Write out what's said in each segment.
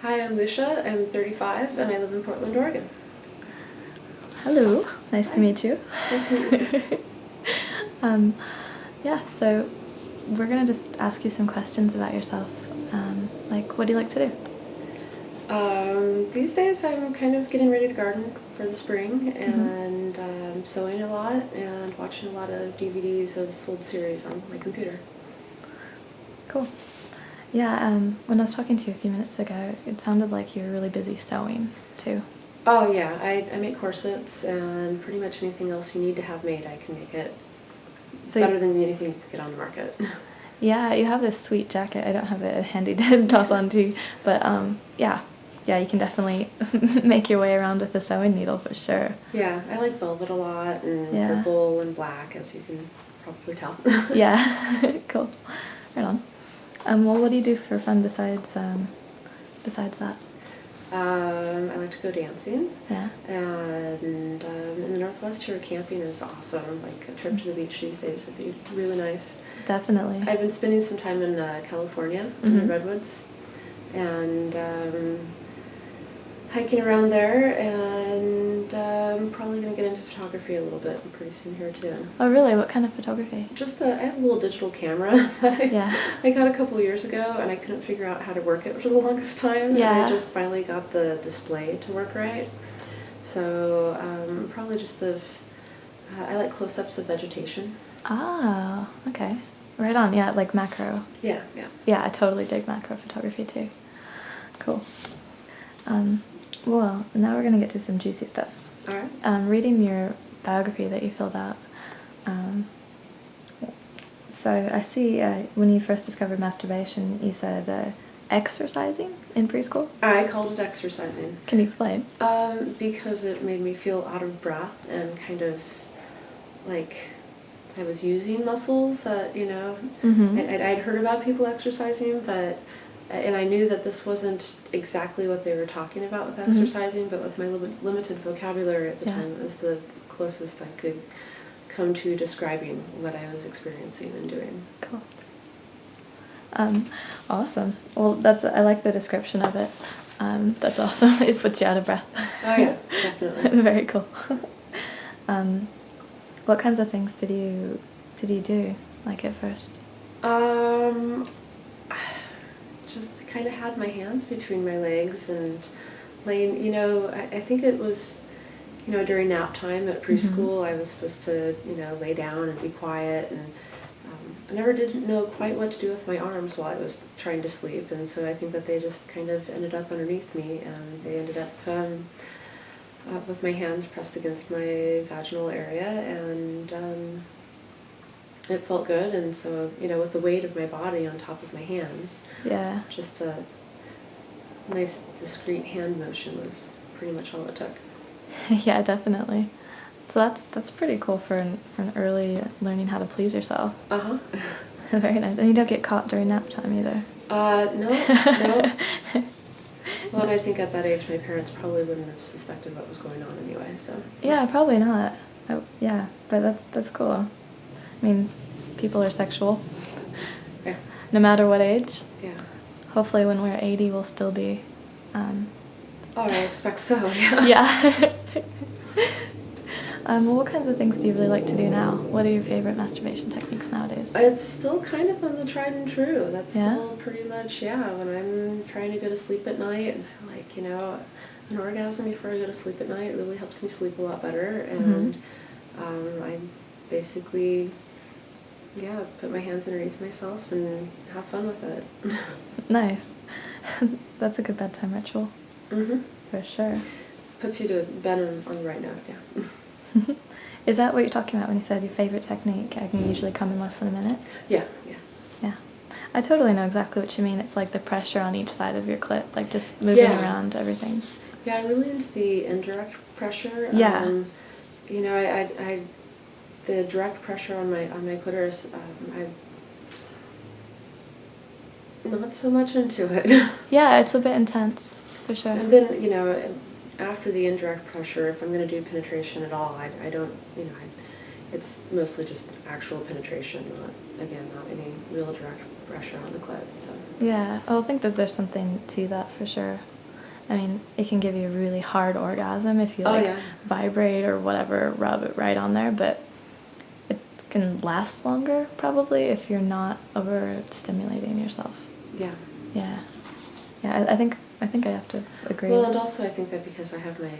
Hi, I'm Lucia. I'm 35 and I live in Portland, Oregon. Hello, nice Hi. to meet you. Nice to meet you too. Yeah, so we're gonna just ask you some questions about yourself. Like, what do you like to do? These days I'm kind of getting ready to garden for the spring Mm-hmm. and sewing a lot and watching a lot of DVDs of old series on my computer. Cool. Yeah, when I was talking to you a few minutes ago, it sounded like you were really busy sewing too. Oh yeah, I make corsets and pretty much anything else you need to have made I can make it So, better than anything you can get on the market. yeah, you have this sweet jacket. I don't have it handy to toss on to you, but yeah, you can definitely make your way around with a sewing needle for sure. Yeah, I like velvet a lot and Yeah. purple and black, as you can probably tell. Yeah, cool. Right on. Well, what do you do for fun besides that? I like to go dancing. Yeah. And in the Northwest here, camping is awesome. Like a trip to the beach these days would be really nice. Definitely. I've been spending some time in California, in the redwoods, and hiking around there, and I'm probably going to get into photography a little bit pretty soon here too. Oh, really? What kind of photography? I have a little digital camera that Yeah. I got a couple of years ago, and I couldn't figure out how to work it for the longest time, and I Yeah. just finally got the display to work right. So probably I like close-ups of vegetation. Ah, okay. Right on. Yeah, like macro. Yeah, yeah. Yeah, I totally dig macro photography too. Cool. Um, well, now we're gonna get to some juicy stuff. All right. Reading your biography that you filled out. Um, so I see when you first discovered masturbation, you said exercising in preschool. I called it exercising. Can you explain? Because it made me feel out of breath and kind of like I was using muscles that, Mm-hmm. I'd heard about people exercising, and I knew that this wasn't exactly what they were talking about with exercising, but with my limited vocabulary at the time, it was the closest I could come to describing what I was experiencing and doing. Cool. Awesome. Well, I like the description of it. That's awesome. It puts you out of breath. Oh yeah, definitely. Very cool. What kinds of things did you do, like at first? Just kind of had my hands between my legs and laying, I think it was, during nap time at preschool, I was supposed to, lay down and be quiet, and I never did know quite what to do with my arms while I was trying to sleep, and so I think that they just kind of ended up underneath me, and they ended up with my hands pressed against my vaginal area, and it felt good, and so, with the weight of my body on top of my hands, Yeah. just a nice discreet hand motion was pretty much all it took. Yeah, definitely. So that's pretty cool for an early learning how to please yourself. Uh-huh. Very nice. And you don't get caught during nap time either. No. Well, and I think at that age my parents probably wouldn't have suspected what was going on anyway, so. Yeah, probably not. Yeah, but that's cool. I mean, people are sexual. Yeah. No matter what age. Yeah. Hopefully when we're 80 we'll still be Oh, I expect so, yeah. Yeah. Well, what kinds of things do you really like to do now? What are your favorite masturbation techniques nowadays? It's still kind of on the tried and true. That's Yeah? still pretty much, when I'm trying to go to sleep at night, and like, an orgasm before I go to sleep at night really helps me sleep a lot better, and I basically, put my hands underneath myself and have fun with it. Nice. That's a good bedtime ritual. Mm-hmm. For sure. Puts you to bed on the right note, yeah. Is that what you're talking about when you said your favorite technique? I can usually come in less than a minute? Yeah. Yeah. I totally know exactly what you mean. It's like the pressure on each side of your clit, like just moving around everything. Yeah, I'm really into the indirect pressure. Yeah. I the direct pressure on my clitoris, I'm not so much into it. Yeah, it's a bit intense, for sure. And then, after the indirect pressure, if I'm going to do penetration at all, I don't, it's mostly just actual penetration, not any real direct brush it on the clit. So Yeah, I think that there's something to that for sure. I mean, it can give you a really hard orgasm if you Oh, like yeah. vibrate or whatever, rub it right on there, but it can last longer probably if you're not overstimulating yourself. yeah. Yeah, yeah. I think I have to agree. Well, and also I think that because I have my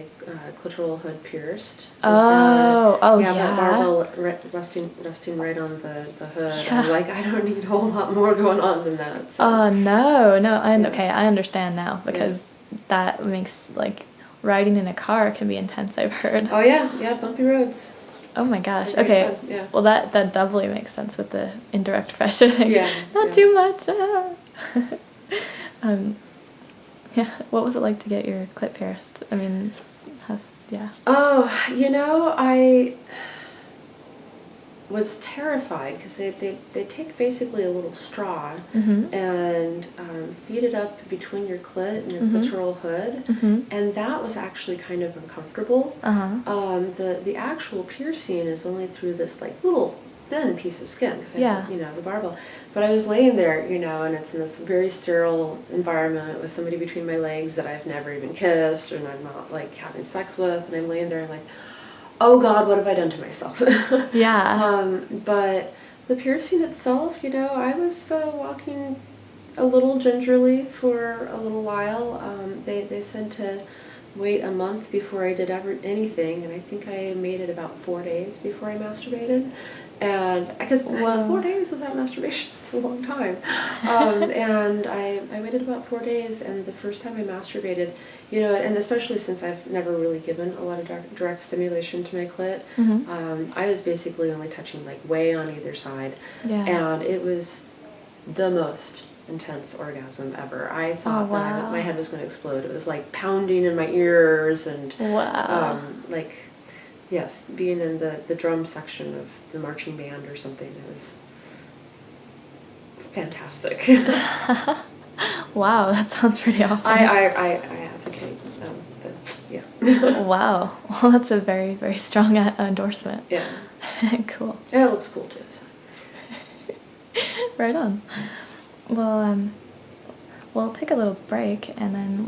clitoral hood pierced. Yeah, that barbell resting right on the hood. Yeah. I'm like, I don't need a whole lot more going on than that. So. Oh no, Yeah. okay, I understand now because that makes like riding in a car can be intense. I've heard. Oh yeah, bumpy roads. Oh my gosh. They're Okay. great fun, yeah. Well, that doubly makes sense with the indirect pressure thing. Yeah, Not yeah. too much. um, yeah. What was it like to get your clit pierced? I mean, yeah. Oh, I was terrified because they take basically a little straw Mhm. and feed it up between your clit and your Mhm. clitoral hood, Mhm. and that was actually kind of uncomfortable. The actual piercing is only through this like little thin piece of skin because I have the barbell. But I was laying there, and it's in this very sterile environment with somebody between my legs that I've never even kissed and I'm not like having sex with, and I'm laying there and like, oh God, what have I done to myself? Yeah. But the piercing itself, I was walking a little gingerly for a little while. They said to wait a month before I did anything, and I think I made it about 4 days before I masturbated. And because 4 days without masturbation is a long time. And I waited about 4 days, and the first time I masturbated, and especially since I've never really given a lot of direct stimulation to my clit, I was basically only touching like way on either side. Yeah. And it was the most intense orgasm ever. I thought that my head was going to explode. It was like pounding in my ears and like, yes, being in the drum section of the marching band or something. It was fantastic. Wow, that sounds pretty awesome. I advocate, but yeah. Wow. Well, that's a very, very strong endorsement. Yeah. Cool. And it looks cool too. So. Right on. Well, we'll take a little break and then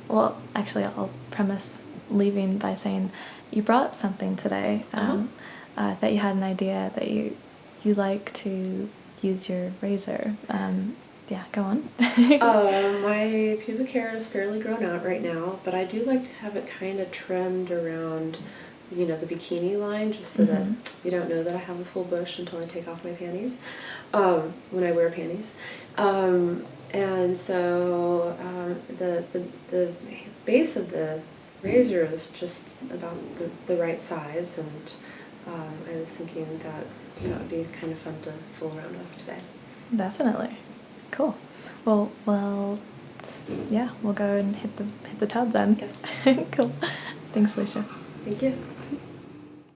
well, actually, I'll premise leaving by saying you brought something today that you had an idea that you like to use your razor. Yeah, go on. My pubic hair is fairly grown out right now, but I do like to have it kind of trimmed around, the bikini line, just so that you don't know that I have a full bush until I take off my panties, when I wear panties. And so the base of the razor is just about the right size, and I was thinking that it would be kind of fun to fool around with today. Definitely. Cool. Well, yeah, we'll go and hit the tub then. Okay. Cool. Thanks, Lucia. Thank you.